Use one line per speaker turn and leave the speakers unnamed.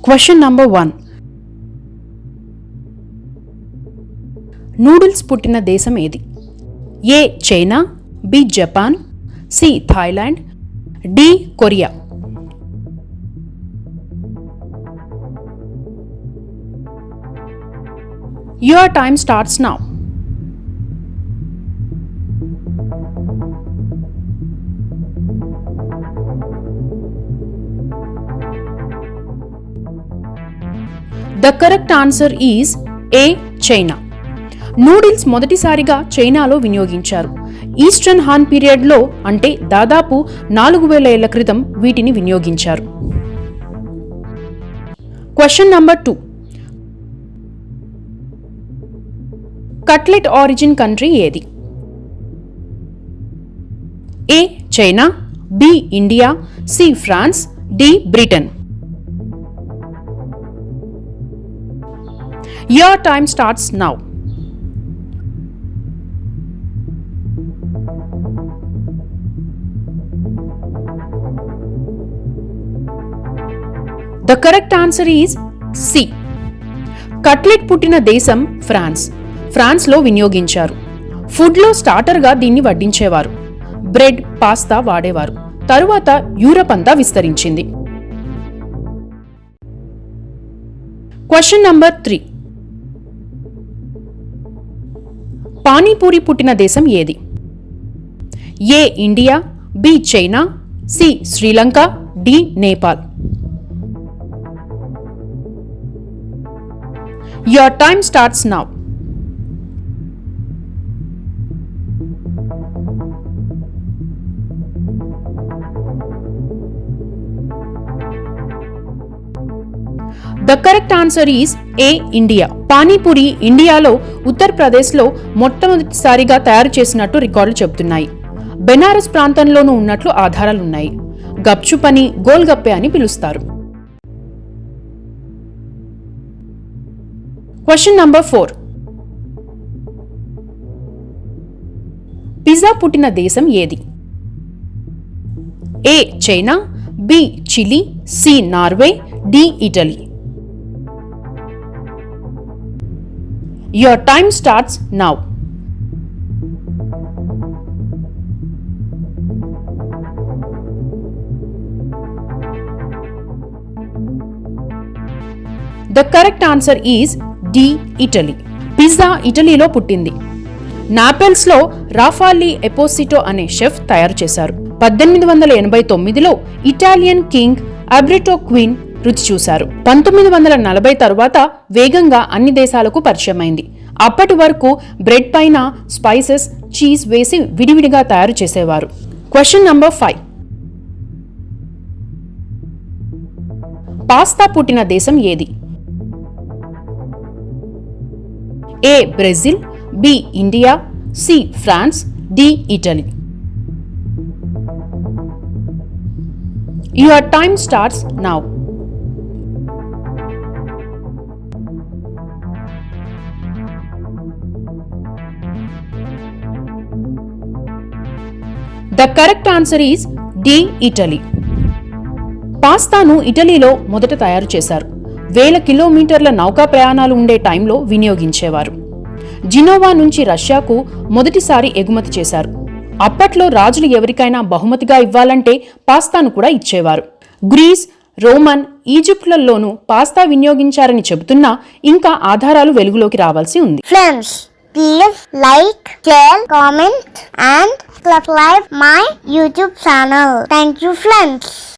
Question number 1. Noodles పుట్టిన దేశం ఏది? A China, B Japan, C Thailand, D Korea. Your time starts now. The correct answer is A. China. Noodles మొదటిసారిగా చైనాలో వినియోగించారు. Eastern హాన్ పీరియడ్లో అంటే దాదాపు 4000 ఏళ్ల క్రితం వీటిని వినియోగించారు. Question number 2. Cutlet origin country ఏది? A China, B India, C France, D Britain. Your time starts now. The correct answer is C. Cutlet పుట్టిన దేశం ఫ్రాన్స్. ఫ్రాన్స్లో వినియోగించారు. ఫుడ్లో స్టార్టర్గా దీన్ని వడ్డించేవారు. బ్రెడ్, పాస్తా వాడేవారు. తరువాత యూరప్ అంతా విస్తరించింది. Question number 3. పానీపూరి పుట్టిన దేశం ఏది? A India, B China, C Sri Lanka, D Nepal. Your time starts now. The correct answer is A. India. Panipuri ఇండియాలో ఉత్తరప్రదేశ్లో మొట్టమొదటిసారిగా తయారు చేసినట్టు రికార్డులు చెబుతున్నాయి. బెనారస్ ప్రాంతంలోనూ ఉన్నట్లు ఆధారాలున్నాయి. గప్చుప్ అని, గోల్గప్పే అని పిలుస్తారు. Question number 4. పిజ్జా పుట్టిన దేశం ఏది? A China, B Chile, C Norway, D Italy. Your time starts now. The correct answer is D. Italy. Pizza ఇటలీలో పుట్టింది. నాపెల్స్లో రాఫాలి ఎపోసిటో అనే షెఫ్ తయారు చేశారు. 1889లో ఇటాలియన్ కింగ్ అబ్రిటో క్వీన్ రుచి చూశారు. 1940 తరువాత వేగంగా అన్ని దేశాలకు పరిచయమైంది. అప్పటి వరకు బ్రెడ్ పైన స్పైసెస్, చీజ్ వేసి విడివిడిగా తయారు చేసేవారు. Question number 5. పాస్తా పుట్టిన దేశం ఏది? A Brazil, B India, C France, D Italy. Your time starts now. The correct answer is D. Italy. పాస్తాను ఇటలీలో మొదట తయారు చేశారు. 1000 కిలోమీటర్ల నౌకా ప్రయాణాలు ఉండే టైంలో వినియోగించేవారు. జినోవా నుంచి రష్యాకు మొదటిసారి ఎగుమతి చేశారు. అప్పట్లో రాజులు ఎవరికైనా బహుమతిగా ఇవ్వాలంటే పాస్తాను కూడా ఇచ్చేవారు. గ్రీస్, రోమన్, ఈజిప్ట్లలోనూ పాస్తా వినియోగించారని చెబుతున్నా ఇంకా ఆధారాలు వెలుగులోకి రావాల్సి ఉంది.
Friends, please like, share, comment and subscribe my YouTube channel. Thank you, friends.